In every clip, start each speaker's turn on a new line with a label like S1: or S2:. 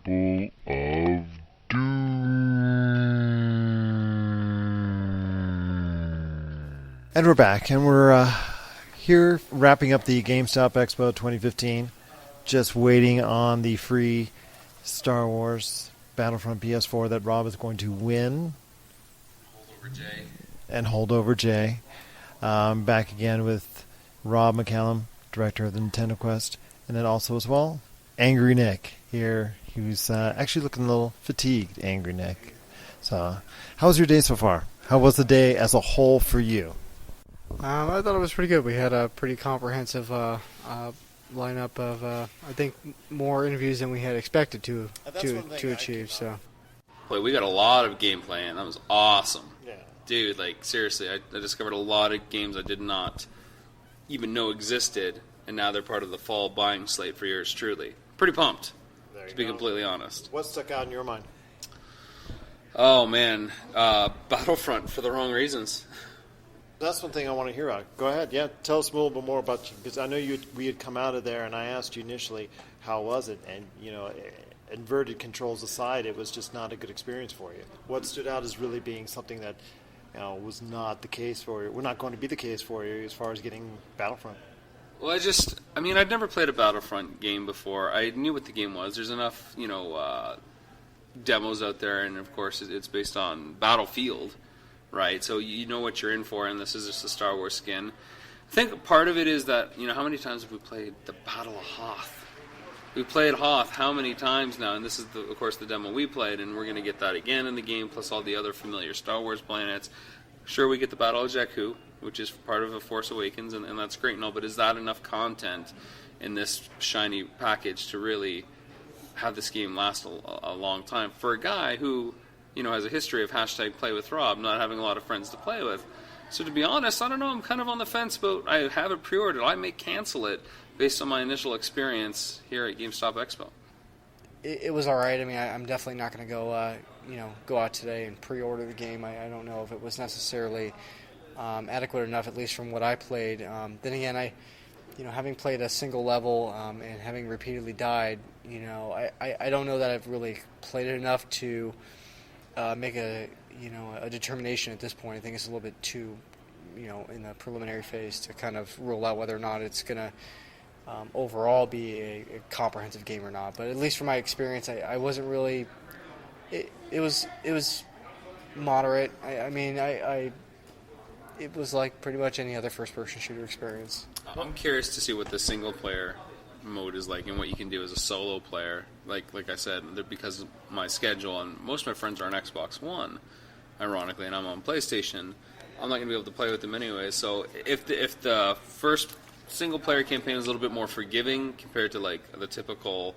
S1: Roundtable of Doom.
S2: And we're back, and we're here wrapping up the Gamestop Expo 2015. Just waiting on the free Star Wars Battlefront PS4 that Rob is going to win.
S3: Jay.
S2: And holdover Jay. Back again with Rob McCallum, director of the Nintendo Quest, and then also as well, Angry Nick here. He was actually looking a little fatigued, Angry Nick. So, how was your day so far? How was the day as a whole for you?
S4: I thought it was pretty good. We had a pretty comprehensive lineup of, I think, more interviews than we had expected to achieve. So,
S3: Boy, we got a lot of gameplay, and that was awesome.
S2: Yeah.
S3: Dude, like, seriously, I discovered a lot of games I did not even know existed, and now they're part of the fall buying slate for yours truly. Pretty pumped, to be completely honest.
S2: What stuck out in your mind?
S3: Oh, man. Battlefront for the wrong reasons.
S2: That's one thing I want to hear about. Go ahead. Yeah, tell us a little bit more about you, because I know we had come out of there, and I asked you initially, how was it? And, inverted controls aside, it was just not a good experience for you. What stood out as really being something that was not the case for you? We're not going to be the case for you as far as getting Battlefront.
S3: Well, I'd never played a Battlefront game before. I knew what the game was. There's enough, demos out there, and of course it's based on Battlefield, right? So you know what you're in for, and this is just a Star Wars skin. I think part of it is that, how many times have we played the Battle of Hoth? We played Hoth how many times now, and this is, of course, the demo we played, and we're going to get that again in the game, plus all the other familiar Star Wars planets. Sure, we get the Battle of Jakku, which is part of A Force Awakens, and that's great and all, but is that enough content in this shiny package to really have this game last a long time? For a guy who, has a history of #PlayWithRob, not having a lot of friends to play with. So to be honest, I don't know, I'm kind of on the fence, but I have it pre-ordered. I may cancel it based on my initial experience here at GameStop Expo.
S4: it was all right. I mean, I'm definitely not going to go, go out today and pre-order the game. I don't know if it was necessarily adequate enough, at least from what I played. Then again, having played a single level and having repeatedly died, I don't know that I've really played it enough to make a determination at this point. I think it's a little bit too, in the preliminary phase to kind of rule out whether or not it's going to overall be a comprehensive game or not. But at least from my experience, I wasn't really. It was moderate. It was like pretty much any other first-person shooter experience.
S3: I'm curious to see what the single-player mode is like and what you can do as a solo player. Like I said, because of my schedule, and most of my friends are on Xbox One, ironically, and I'm on PlayStation, I'm not going to be able to play with them anyway. So if the first single-player campaign is a little bit more forgiving compared to like the typical,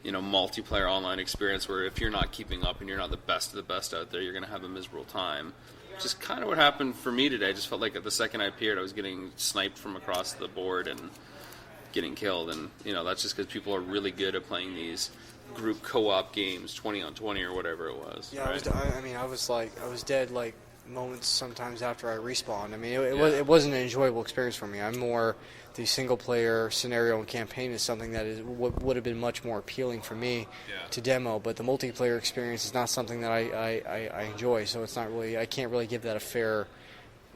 S3: multiplayer online experience where if you're not keeping up and you're not the best of the best out there, you're going to have a miserable time. Which is kind of what happened for me today. I just felt like the second I appeared, I was getting sniped from across the board and getting killed. And, that's just because people are really good at playing these group co-op games, 20 on 20 or whatever it was.
S4: Yeah,
S3: right?
S4: I was dead like moments sometimes after I respawned. I mean, it wasn't an enjoyable experience for me. I'm more the single-player scenario and campaign is something that would have been much more appealing for me to demo, but the multiplayer experience is not something that I enjoy, so it's not really, I can't really give that a fair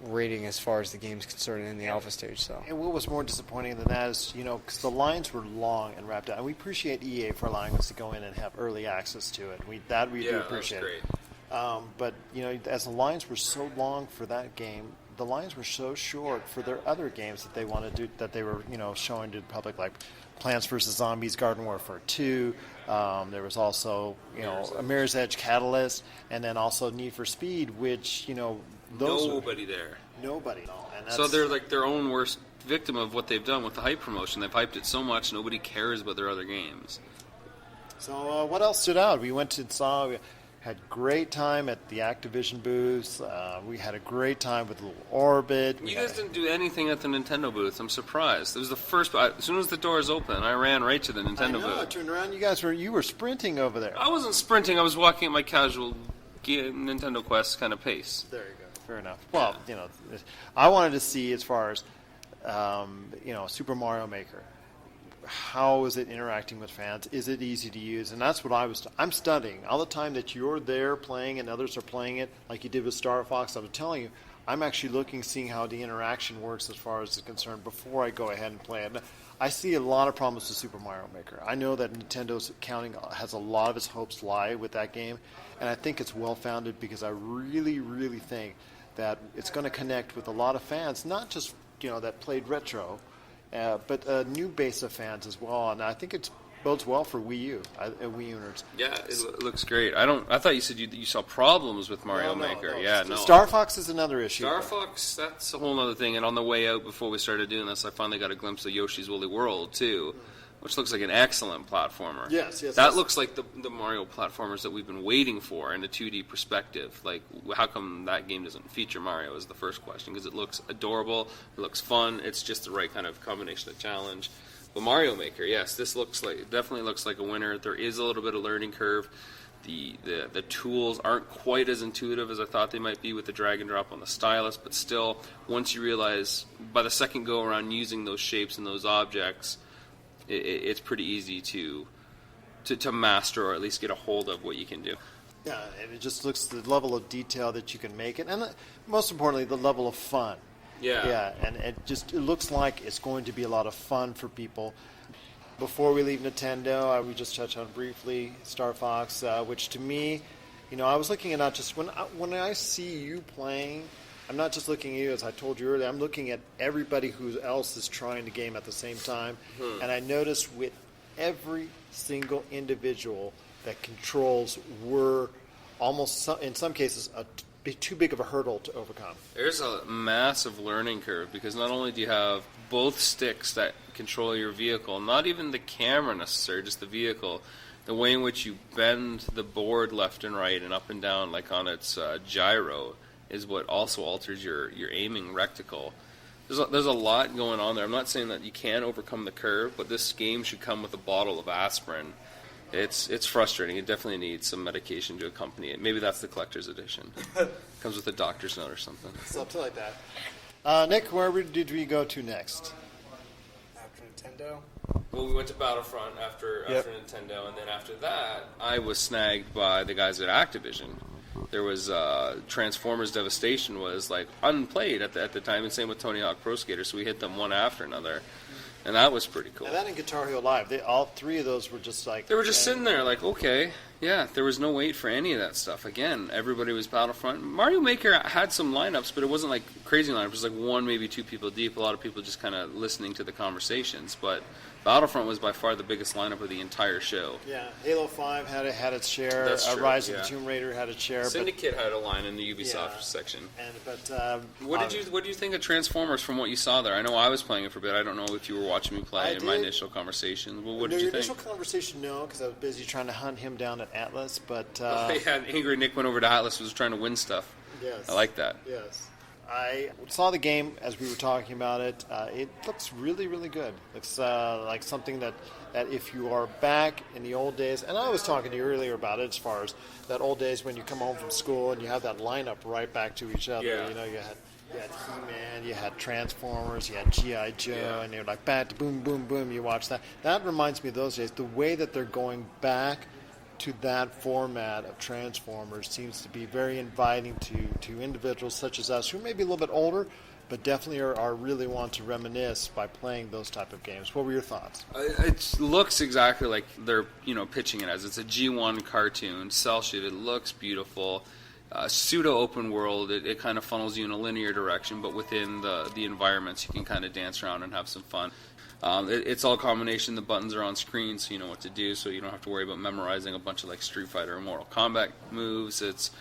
S4: rating as far as the game's concerned in the alpha stage. So.
S2: And what was more disappointing than that is, because the lines were long and wrapped out, and we appreciate EA for allowing us to go in and have early access to it. We do appreciate it. But, as the lines were so long for that game, the lines were so short for their other games that they wanted to do, that they were, showing to the public, like Plants vs. Zombies, Garden Warfare 2. There was also, a Mirror's Edge Catalyst, and then also Need for Speed, which,
S3: Nobody there.
S2: Nobody at all. And
S3: so they're like their own worst victim of what they've done with the hype promotion. They've hyped it so much, nobody cares about their other games.
S2: So what else stood out? We went to saw. We had great time at the Activision booth. We had a great time with Little Orbit.
S3: You guys didn't do anything at the Nintendo booth. I'm surprised. It was the first. As soon as the doors opened, I ran right to the Nintendo booth.
S2: I turned around. You were sprinting over there.
S3: I wasn't sprinting. I was walking at my casual Nintendo Quest kind of pace.
S2: There you go. Fair enough. Well, I wanted to see as far as Super Mario Maker. how is it interacting with fans? Is it easy to use? And that's what I'm studying. All the time that you're there playing and others are playing it, like you did with Star Fox, I was telling you, I'm actually looking, seeing how the interaction works as far as it's concerned before I go ahead and play it. I see a lot of problems with Super Mario Maker. I know that Nintendo's accounting has a lot of its hopes lie with that game, and I think it's well-founded because I really, really think that it's going to connect with a lot of fans, not just that played retro, but a new base of fans as well. And I think it bodes well for Wii U, Wii owners.
S3: Yeah, it looks great. I thought you said you saw problems with Mario Maker.
S2: No.
S3: Yeah, no.
S2: Star Fox is another issue.
S3: Star Fox, that's a whole other thing. And on the way out, before we started doing this, I finally got a glimpse of Yoshi's Woolly World too, which looks like an excellent platformer.
S2: Yes.
S3: That looks like the Mario platformers that we've been waiting for in a 2D perspective. Like, how come that game doesn't feature Mario is the first question, because it looks adorable, it looks fun, it's just the right kind of combination of challenge. But Mario Maker, yes, this definitely looks like a winner. There is a little bit of learning curve. The tools aren't quite as intuitive as I thought they might be with the drag and drop on the stylus, but still, once you realize by the second go around using those shapes and those objects, it's pretty easy to master, or at least get a hold of what you can do.
S2: Yeah, and it just looks the level of detail that you can make it, and most importantly, the level of fun. Yeah, and it looks like it's going to be a lot of fun for people. Before we leave Nintendo, we just touched on briefly Star Fox, which to me, I was looking at not just when I see you playing, I'm not just looking at you, as I told you earlier, I'm looking at everybody who else is trying the game at the same time, and I noticed with every single individual that controls were almost, in some cases, too big of a hurdle to overcome.
S3: There's a massive learning curve, because not only do you have both sticks that control your vehicle, not even the camera necessarily, just the vehicle, the way in which you bend the board left and right and up and down like on its gyro is what also alters your aiming reticle. There's a lot going on there. I'm not saying that you can overcome the curve, but this game should come with a bottle of aspirin. It's frustrating. It definitely needs some medication to accompany it. Maybe that's the collector's edition. Comes with a doctor's note or something.
S2: Something like that. Nick, where did we go to next?
S4: After Nintendo?
S3: Well, we went to Battlefront after Nintendo, and then after that, I was snagged by the guys at Activision. There was Transformers Devastation was like unplayed at the time, and same with Tony Hawk Pro Skater, so we hit them one after another. And that was pretty cool.
S2: And that and Guitar Hero Live, all three of those were just like...
S3: They were just sitting there like, okay, yeah, there was no wait for any of that stuff. Again, everybody was Battlefront. Mario Maker had some lineups, but it wasn't like crazy lineups. It was like one, maybe two people deep. A lot of people just kind of listening to the conversations. But Battlefront was by far the biggest lineup of the entire show.
S2: Yeah, Halo 5 had its share.
S3: That's true,
S2: Rise of the Tomb Raider had its share.
S3: Syndicate had a line in the Ubisoft section. What did you think of Transformers from what you saw there? I know I was playing it for a bit. I don't know if you were watching me play my initial conversation. Well, what did you think?
S2: Initial conversation, no, because I was busy trying to hunt him down at Atlas. But
S3: Angry Nick went over to Atlas, was trying to win stuff.
S2: Yes,
S3: I like that.
S2: Yes. I saw the game as we were talking about it. It looks really, really good. Looks like something that if you are back in the old days, and I was talking to you earlier about it as far as that old days when you come home from school and you have that lineup right back to each other.
S3: Yeah.
S2: You had He-Man, you had Transformers, you had G.I. Joe, and they were like, bat, boom, boom, boom, you watch that. That reminds me of those days. The way that they're going back to that format of Transformers seems to be very inviting to individuals such as us who may be a little bit older, but definitely are really want to reminisce by playing those type of games. What were your thoughts?
S3: It looks exactly like they're pitching it as. It's a G1 cartoon, cell shaded. It looks beautiful. Pseudo open world. It kind of funnels you in a linear direction, but within the environments you can kind of dance around and have some fun. It's all a combination. The buttons are on screen, so you know what to do, so you don't have to worry about memorizing a bunch of like Street Fighter or Mortal Kombat moves. It's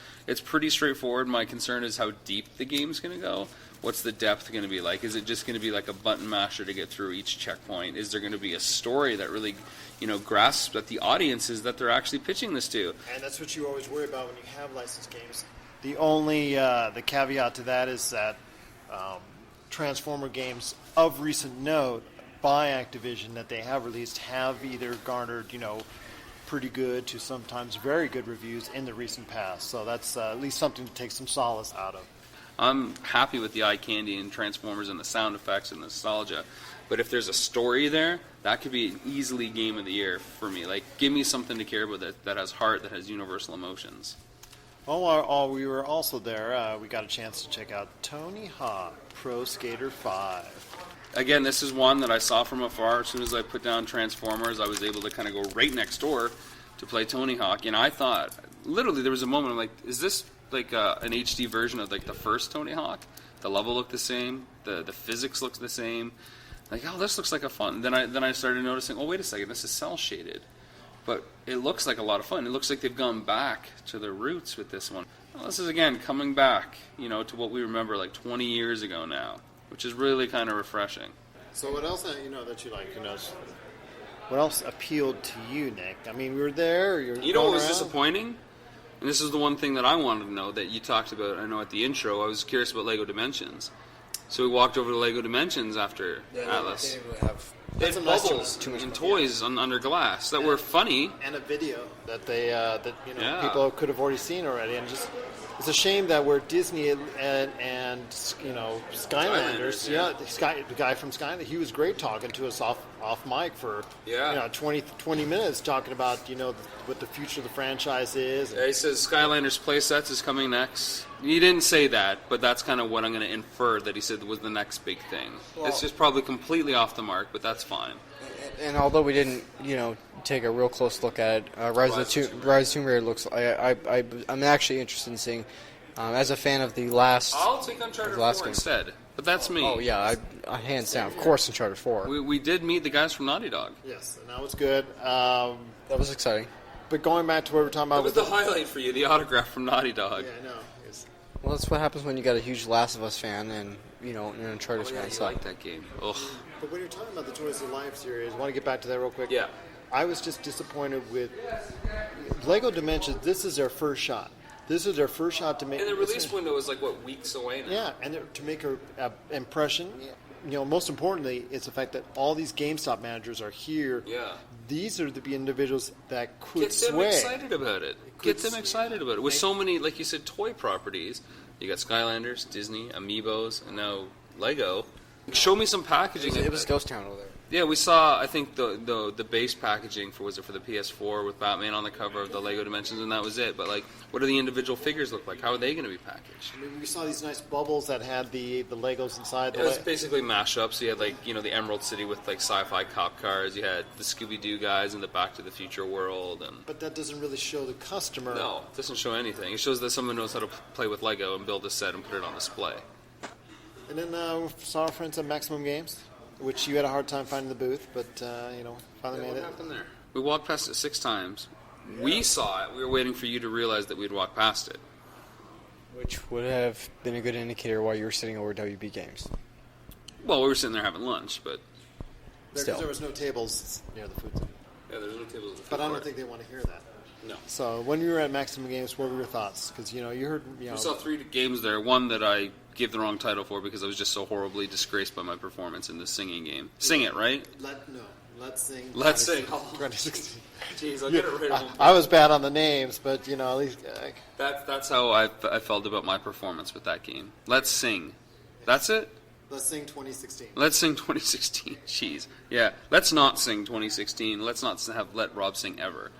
S3: pretty straightforward. My concern is how deep the game's going to go. What's the depth going to be like? Is it just going to be like a button masher to get through each checkpoint? Is there going to be a story that really grasps that the audiences that they're actually pitching this to?
S2: And that's what you always worry about when you have licensed games. The only the caveat to that is that Transformer games of recent note by Activision that they have released have either garnered, pretty good to sometimes very good reviews in the recent past. So that's at least something to take some solace out of.
S3: I'm happy with the eye candy and Transformers and the sound effects and the nostalgia. But if there's a story there, that could be an easily game of the year for me. Like, give me something to care about that has heart, that has universal emotions.
S2: Oh, we were also there. We got a chance to check out Tony Hawk Pro Skater 5.
S3: Again, this is one that I saw from afar. As soon as I put down Transformers, I was able to kind of go right next door to play Tony Hawk. And I thought, literally, there was a moment, I'm like, is this like an HD version of like the first Tony Hawk? The level looked the same. The physics looked the same. Like, oh, this looks like a fun. Then I started noticing, oh, wait a second, this is cell shaded. But it looks like a lot of fun. It looks like they've gone back to their roots with this one. Well, this is, again, coming back, to what we remember like 20 years ago now, which is really kind of refreshing.
S2: So what else, that you like, what else appealed to you, Nick? I mean, we were there.
S3: You know what was disappointing? And this is the one thing that I wanted to know that you talked about, I know, at the intro. I was curious about LEGO Dimensions. So we walked over to LEGO Dimensions after Atlas. They had bubbles and toys under glass that were funny.
S2: And a video that people could have already seen already. And just, it's a shame that we're Disney and Skylanders. The guy from Skylanders, he was great talking to us off mic for 20 minutes talking about what the future of the franchise is.
S3: Yeah, he says Skylanders playsets is coming next. He didn't say that, but that's kind of what I'm going to infer that he said was the next big thing. Well, it's just probably completely off the mark, but that's fine.
S4: And although we didn't, take a real close look at it, Rise of Tomb Raider looks. I'm actually interested in seeing. As a fan of the last,
S3: I'll take Uncharted 4 instead. But that's me.
S4: Oh yeah, I hands down, of course, Uncharted 4.
S3: We did meet the guys from Naughty Dog.
S2: Yes, and that was good.
S4: That was exciting.
S2: But going back to what we were talking about,
S3: what was the highlight for you? The autograph from Naughty Dog.
S2: Yeah, I know.
S4: Well, that's what happens when you got a huge Last of Us fan and an Uncharted fan.
S3: You like that game. Ugh.
S2: But when you're talking about the Toys of Life series, I want to get back to that real quick.
S3: Yeah.
S2: I was just disappointed with LEGO Dimensions. This is their first shot. This is their first shot to make.
S3: And the release window is weeks away now.
S2: Yeah, and to make an impression. Most importantly, it's the fact that all these GameStop managers are here.
S3: Yeah.
S2: These are the individuals that could
S3: Get them
S2: sway.
S3: excited about it. Get them excited about it. With so many, like you said, toy properties. You got Skylanders, Disney, Amiibos, and now Lego. Show me some packaging.
S4: It was Ghost Town over there.
S3: Yeah, we saw, I think, the base packaging for the PS4 with Batman on the cover of the LEGO Dimensions, and that was it. But, what do the individual figures look like? How are they going to be packaged?
S2: I mean, we saw these nice bubbles that had the Legos inside.
S3: It was basically mashups. You had, the Emerald City with, sci-fi cop cars. You had the Scooby-Doo guys in the Back to the Future world.
S2: But that doesn't really show the customer.
S3: No, it doesn't show anything. It shows that someone knows how to play with Lego and build a set and put it on display.
S2: And then we saw our friends at Maximum Games, which you had a hard time finding the booth, but, finally made it.
S3: What happened there? We walked past it 6 times. We saw it. We were waiting for you to realize that we'd walk past it.
S4: Which would have been a good indicator while you were sitting over WB Games.
S3: Well, we were sitting there having lunch, but...
S2: Because there was no tables near the food center.
S3: Yeah, there's no tables at the food
S2: But I don't
S3: court.
S2: think they want to hear that.
S3: No.
S2: So when you were at Maximum Games, what were your thoughts? Because, you heard...
S3: We saw 3 games there. One that I gave the wrong title for because I was just so horribly disgraced by my performance in the singing game. Sing it, right?
S2: Let's Sing.
S3: Let's Sing.
S2: 2016.
S3: Jeez, I'll get it right.
S2: I was bad on the names, but, at least...
S3: That's how I felt about my performance with that game. Let's Sing. That's it?
S2: Let's Sing 2016.
S3: Let's Sing 2016. Jeez. Yeah. Let's not sing 2016. Let's not let Rob sing ever.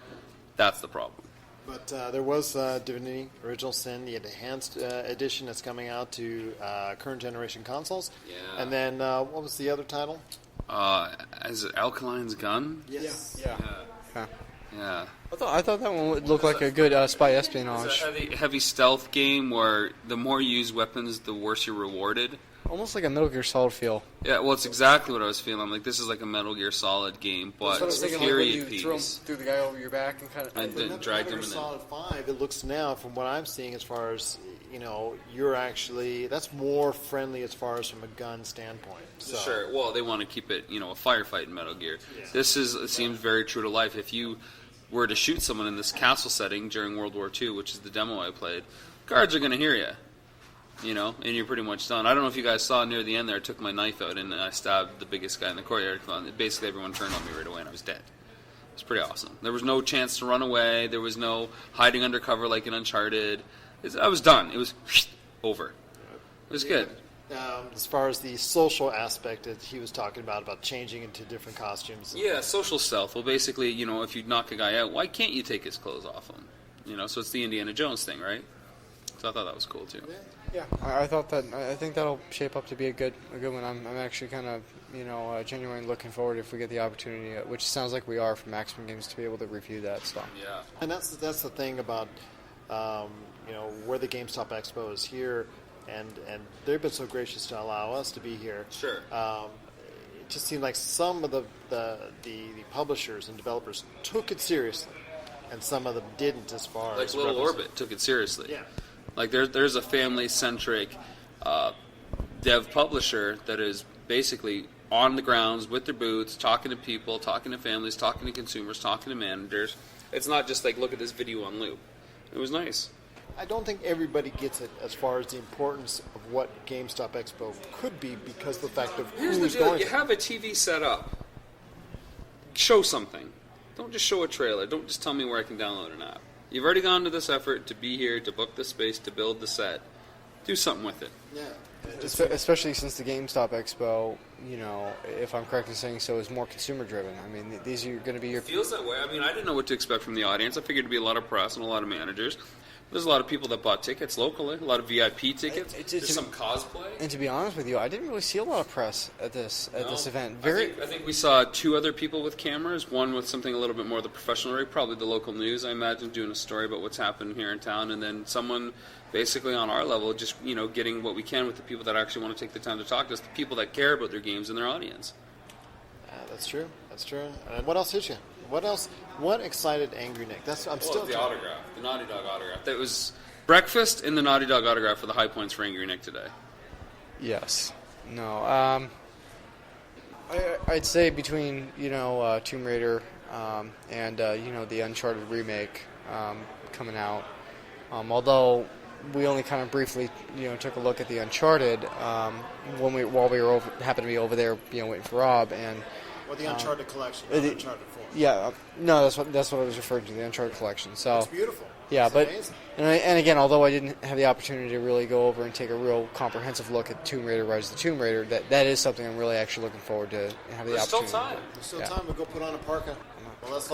S3: That's the problem.
S2: But there was Divinity Original Sin, the enhanced edition that's coming out to current generation consoles.
S3: Yeah.
S2: And then what was the other title?
S3: Is it Alkaline's Gun?
S2: Yes.
S4: Yeah.
S3: Yeah.
S4: I thought that one would look like a good spy espionage.
S3: It's a heavy stealth game where the more you use weapons, the worse you're rewarded.
S4: Almost like a Metal Gear Solid feel.
S3: Yeah, well, it's exactly what I was feeling. I'm like, this is like a Metal Gear Solid game, but it's a period piece.
S4: Threw the guy over your back and kind of...
S3: And then dragged him in.
S2: Solid 5, it looks now, from what I'm seeing as far as, you're actually... That's more friendly as far as from a gun standpoint. So.
S3: Sure. Well, they want to keep it, a firefight in Metal Gear.
S2: Yeah.
S3: It seems very true to life. If you were to shoot someone in this castle setting during World War II, which is the demo I played, guards are going to hear you. And you're pretty much done. I don't know if you guys saw near the end there, I took my knife out and I stabbed the biggest guy in the courtyard. Basically, everyone turned on me right away and I was dead. It was pretty awesome. There was no chance to run away. There was no hiding under cover like in Uncharted. I was done. It was over. It was good.
S2: As far as the social aspect that he was talking about changing into different costumes.
S3: Yeah, social stealth. Well, basically, if you knock a guy out, why can't you take his clothes off him? So it's the Indiana Jones thing, right? So I thought that was cool too.
S4: Yeah, I think that'll shape up to be a good one. I'm actually kind of genuinely looking forward if we get the opportunity, which sounds like we are from Maximum Games, to be able to review that stuff.
S3: Yeah,
S2: and that's the thing about where the Gamestop Expo is here, and they've been so gracious to allow us to be here.
S3: Sure.
S2: It just seemed like some of the publishers and developers took it seriously, and some of them didn't. As far
S3: like
S2: as
S3: Little Orbit took it seriously.
S2: Yeah.
S3: Like there's a family-centric dev publisher that is basically on the grounds with their booths, talking to people, talking to families, talking to consumers, talking to managers. It's not just like, look at this video on loop. It was nice.
S2: I don't think everybody gets it as far as the importance of what GameStop Expo could be because of the fact of
S3: Here's the
S2: who's
S3: deal.
S2: going.
S3: You have a TV set up. Show something. Don't just show a trailer. Don't just tell me where I can download an app. You've already gone to this effort to be here, to book the space, to build the set. Do something with it.
S2: Yeah.
S4: Especially since the GameStop Expo, if I'm correct in saying so, is more consumer driven. I mean, these are going to be your...
S3: It feels that way. I mean, I didn't know what to expect from the audience. I figured it'd be a lot of press and a lot of managers. There's a lot of people that bought tickets locally, a lot of VIP tickets. There's some cosplay.
S4: And to be honest with you, I didn't really see a lot of press at this event.
S3: I think we saw two other people with cameras, one with something a little bit more of the professional rig, probably the local news, I imagine, doing a story about what's happened here in town, and then someone basically on our level, just getting what we can with the people that actually want to take the time to talk to us, the people that care about their games and their audience.
S2: That's true. That's true. And what else hit you? What else? What excited Angry Nick? The
S3: autograph, the Naughty Dog autograph. That was breakfast and the Naughty Dog autograph for the high points for Angry Nick today.
S4: Yes. No. I'd say between Tomb Raider and the Uncharted remake coming out. Although we only kind of briefly took a look at the Uncharted while we were happened to be over there waiting for Rob and.
S2: Well, the Uncharted collection, not Uncharted 4.
S4: Yeah, no, that's what I was referring to, the Uncharted collection. So
S2: it's beautiful.
S4: Yeah,
S2: it's
S4: but
S2: amazing.
S4: and again, although I didn't have the opportunity to really go over and take a real comprehensive look at Tomb Raider: Rise of the Tomb Raider, that is something I'm really actually looking forward to have the opportunity.
S2: There's still time. We'll go put on a parka. Well, let's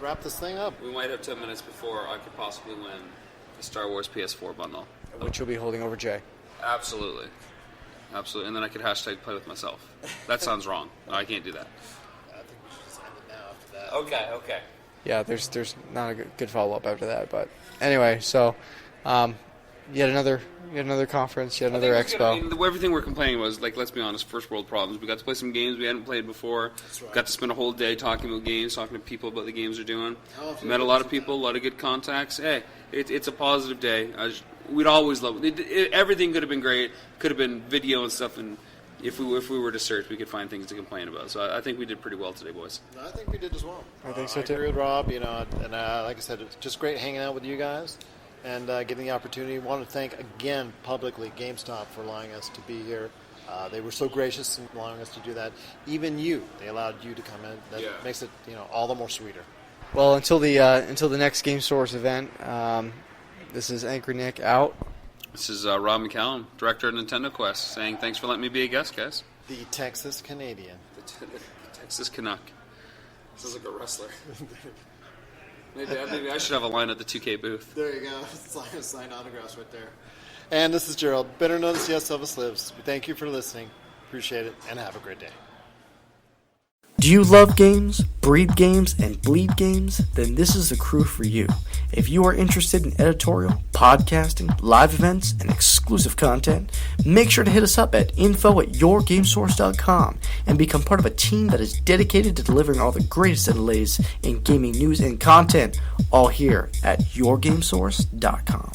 S2: wrap this thing up.
S3: We might have 10 minutes before I could possibly win the Star Wars PS4 bundle,
S4: which you'll be holding over Jay.
S3: Absolutely, and then I could hashtag play with myself. That sounds wrong. I can't do that.
S2: I think we should just end it now after that.
S3: Okay.
S4: Yeah, there's not a good follow-up after that, but anyway, so yet another conference, yet another expo.
S3: Everything we're complaining was, like, let's be honest, first world problems. We got to play some games we hadn't played before.
S2: That's right.
S3: Got to spend a whole day talking about games, talking to people about the games they're doing. Met a lot of people, a lot of good contacts. Hey, it's a positive day. We'd always love it. Everything could have been great. Could have been video and stuff, and if we were to search, we could find things to complain about. So I think we did pretty well today, boys.
S2: I think we did as well.
S4: I think so too.
S2: I agree with Rob. And like I said, it's just great hanging out with you guys and getting the opportunity. I want to thank again publicly GameStop for allowing us to be here. They were so gracious in allowing us to do that. Even they allowed you to come in. That makes it all the more sweeter.
S4: Well, until the next Game Source event, this is Angry Nick out.
S3: This is Rob McCallum, director of Nintendo Quest, saying thanks for letting me be a guest, guys.
S2: The Texas Canadian.
S3: The Texas Canuck. Sounds like a wrestler. Maybe I should have a line at the 2K booth.
S2: There you go. Sign autographs right there. And this is Gerald, better known as Yes Elvis Lives. Thank you for listening. Appreciate it, and have a great day.
S4: Do you love games, breathe games, and bleed games? Then this is the crew for you. If you are interested in editorial, podcasting, live events, and exclusive content, make sure to hit us up at info@yourgamesource.com and become part of a team that is dedicated to delivering all the greatest and latest in gaming news and content, all here at yourgamesource.com.